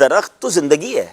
درخت تو زندگی ہے.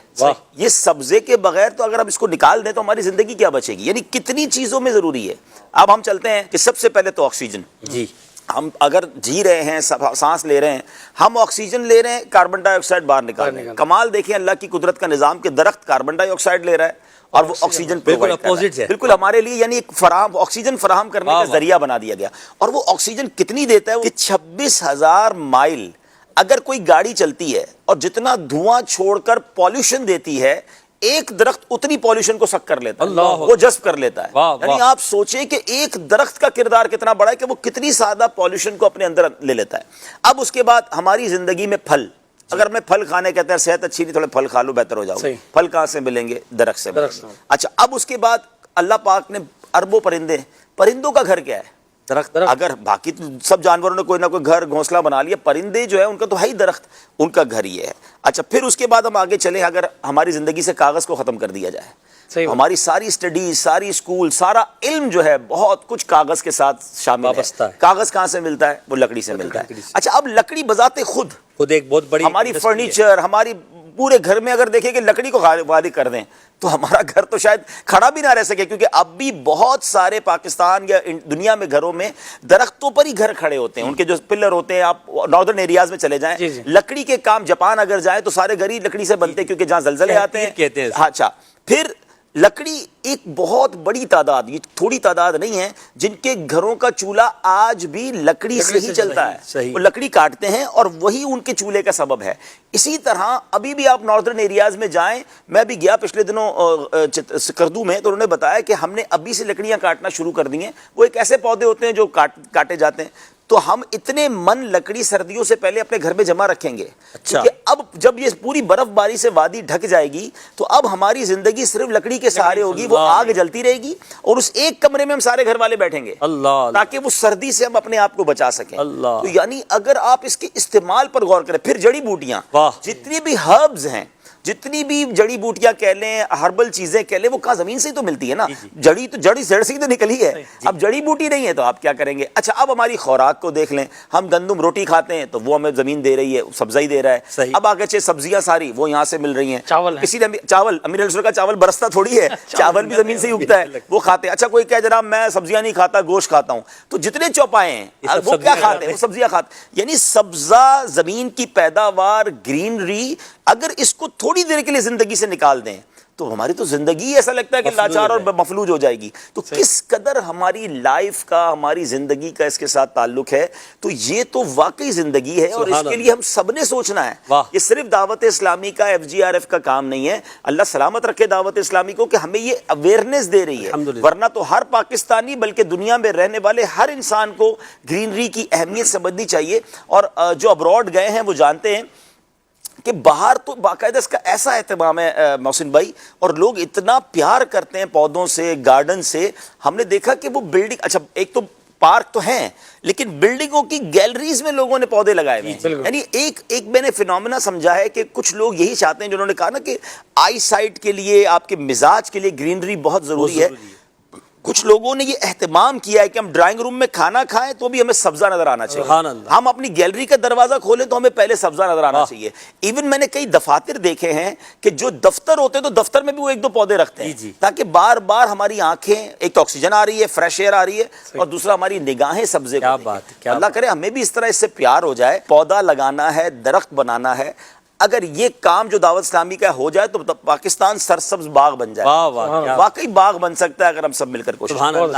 یہ سبزے کے بغیر تو اگر ہم اس کو نکال دیں تو ہماری زندگی کیا بچے گی؟ یعنی کتنی چیزوں میں ضروری ہے. اب ہم چلتے ہیں کہ سب سے پہلے تو آکسیجن. جی ہم اگر جی رہے ہیں، سانس لے رہے ہیں، ہم آکسیجن لے رہے ہیں، کاربن ڈائی آکسائڈ باہر نکال رہے ہیں. کمال دیکھیں اللہ کی قدرت کا نظام کہ درخت کاربن ڈائی آکسائڈ لے رہا ہے اور وہ آکسیجن بالکل اپوزٹ ہے. بالکل ہمارے لیے یعنی ایک آکسیجن فراہم کرنے کا ذریعہ بنا دیا گیا. اور وہ آکسیجن کتنی دیتا ہے کہ 26,000 مائل اگر کوئی گاڑی چلتی ہے اور جتنا دھواں چھوڑ کر پالیوشن دیتی ہے، ایک درخت اتنی پالیوشن کو سک کر لیتا ہے، وہ جذب کر لیتا ہے. یعنی آپ سوچیں کہ ایک درخت کا کردار کتنا بڑا ہے کہ وہ کتنی زیادہ پالیوشن کو اپنے اندر لے لیتا ہے. اب اس کے بعد ہماری زندگی میں پھل، اگر میں پھل کھانے کہتے ہیں صحت اچھی نہیں، تھوڑے پھل کھا لو بہتر ہو جاؤ. پھل کہاں سے ملیں گے؟ درخت سے ملیں گے. اچھا اب اس کے بعد اللہ پاک نے اربوں پرندوں کا گھر کیا ہے؟ درخت. اگر باقی سب جانوروں نے کوئی نہ کوئی گھر گھونسلہ بنا لیا، پرندے جو ہے ان کا تو ہے ہی درخت، ان کا گھر یہ ہے. اچھا پھر اس کے بعد ہم آگے چلیں، اگر ہماری زندگی سے کاغذ کو ختم کر دیا جائے، ہماری ساری اسٹڈیز، ساری اسکول، سارا علم جو ہے بہت کچھ کاغذ کے ساتھ شامل ہے. کاغذ کہاں سے ملتا ہے؟ وہ لکڑی سے ملتا ہے. اچھا اب لکڑی بذات خود ایک بہت بڑی ہماری فرنیچر، ہماری پورے گھر میں اگر دیکھیں کہ لکڑی کو خالی کر دیں تو ہمارا گھر تو شاید کھڑا بھی نہ رہ سکے، کیونکہ اب بھی بہت سارے پاکستان یا دنیا میں گھروں میں درختوں پر ہی گھر کھڑے ہوتے ہیں. ان کے جو پلر ہوتے ہیں، آپ ناردرن ایریاز میں چلے جائیں، لکڑی کے کام، جاپان اگر جائیں تو سارے گھر ہی لکڑی سے بنتے ہیں، کیونکہ جہاں زلزلے آتے ہیں. اچھا پھر لکڑی ایک بہت بڑی تعداد، یہ تھوڑی تعداد نہیں ہے، جن کے گھروں کا چولہا آج بھی لکڑی سے ہی چلتا ہے. وہ لکڑی کاٹتے ہیں اور وہی ان کے چولہے کا سبب ہے. اسی طرح ابھی بھی آپ ناردرن ایریاز میں جائیں، میں بھی گیا پچھلے دنوں سکردو میں، تو انہوں نے بتایا کہ ہم نے ابھی سے لکڑیاں کاٹنا شروع کر دی ہیں. وہ ایک ایسے پودے ہوتے ہیں جو کاٹے جاتے ہیں. تو ہم اتنے من لکڑی سردیوں سے پہلے اپنے گھر میں جمع رکھیں گے، کیونکہ اب جب یہ پوری برف باری سے وادی ڈھک جائے گی تو اب ہماری زندگی صرف لکڑی کے سہارے ہوگی. وہ آگ جلتی رہے گی اور اس ایک کمرے میں ہم سارے گھر والے بیٹھیں گے تاکہ وہ سردی سے ہم اپنے آپ کو بچا سکیں. تو یعنی اگر آپ اس کے استعمال پر غور کریں، پھر جڑی بوٹیاں، جتنی بھی ہربز ہیں، جتنی بھی جڑی بوٹیاں کہہ لیں، ہربل چیزیں کہہ لیں، وہ کہاں زمین سے ہی تو ملتی ہے نا. جڑی تو جڑی جڑ سے ہی تو نکلی ہے. اب جڑی بوٹی نہیں ہے تو آپ کیا کریں گے؟ اچھا اب ہماری خوراک کو دیکھ لیں، ہم گندم روٹی کھاتے ہیں تو وہ ہمیں زمین دے رہی ہے، سبزہ ہی دے رہا ہے. اب آگے چاہے سبزیاں ساری وہ یہاں سے مل رہی ہیں. کسی نے چاول، امیر السر کا چاول برستا تھوڑی ہے، چاول بھی زمین سے ہی اگتا ہے، وہ کھاتے ہیں. اچھا کوئی کہ جناب میں سبزیاں نہیں کھاتا، گوشت کھاتا ہوں، تو جتنے چوپائے ہیں وہ کیا کھاتے ہیں؟ وہ سبزیاں کھاتے ہیں. یعنی سبزہ، زمین کی پیداوار، گرینری، اگر اس کو تھوڑی دیر کے لیے زندگی سے نکال دیں تو ہماری تو زندگی ایسا لگتا ہے کہ لاچار اور مفلوج ہو جائے گی. تو کس قدر ہماری لائف کا، ہماری زندگی کا اس کے ساتھ تعلق ہے. تو یہ تو واقعی زندگی ہے اور اس کے لیے ہم سب نے سوچنا ہے. یہ صرف دعوت اسلامی کا، FGRF کا کام نہیں ہے. اللہ سلامت رکھے دعوت اسلامی کو کہ ہمیں یہ اویئرنیس دے رہی ہے، ورنہ تو ہر پاکستانی بلکہ دنیا میں رہنے والے ہر انسان کو گرینری کی اہمیت سمجھنی چاہیے. اور جو ابراڈ گئے ہیں وہ جانتے ہیں کہ باہر تو باقاعدہ اس کا ایسا اہتمام ہے محسن بھائی، اور لوگ اتنا پیار کرتے ہیں پودوں سے، گارڈن سے. ہم نے دیکھا کہ وہ بلڈنگ، اچھا ایک تو پارک تو ہیں لیکن بلڈنگوں کی گیلریز میں لوگوں نے پودے لگائے ہوئے ہیں. یعنی ایک میں نے فینومینا سمجھا ہے کہ کچھ لوگ یہی چاہتے ہیں، جنہوں نے کہا نا کہ آئی سائٹ کے لیے، آپ کے مزاج کے لیے گرینری بہت ضروری ہے. کچھ لوگوں نے یہ اہتمام کیا ہے کہ ہم ڈرائنگ روم میں کھانا کھائیں تو بھی ہمیں سبزہ نظر آنا چاہیے. ہم اپنی گیلری کا دروازہ کھولیں تو ہمیں پہلے سبزہ نظر آنا چاہیے. ایون میں نے کئی دفاتر دیکھے ہیں کہ جو دفتر ہوتے ہیں تو دفتر میں بھی وہ ایک دو پودے رکھتے ہیں تاکہ بار بار ہماری آنکھیں، ایک تو آکسیجن آ رہی ہے، فریش ایئر آ رہی ہے، اور دوسرا ہماری نگاہیں سبزے کو. اللہ کرے ہمیں بھی اس طرح اس سے پیار ہو جائے. پودا لگانا ہے، درخت بنانا ہے. اگر یہ کام جو دعوت اسلامی کا ہو جائے تو پاکستان سرسبز باغ بن جائے. واقعی باغ بن سکتا ہے اگر ہم سب مل کر کوشش کریں.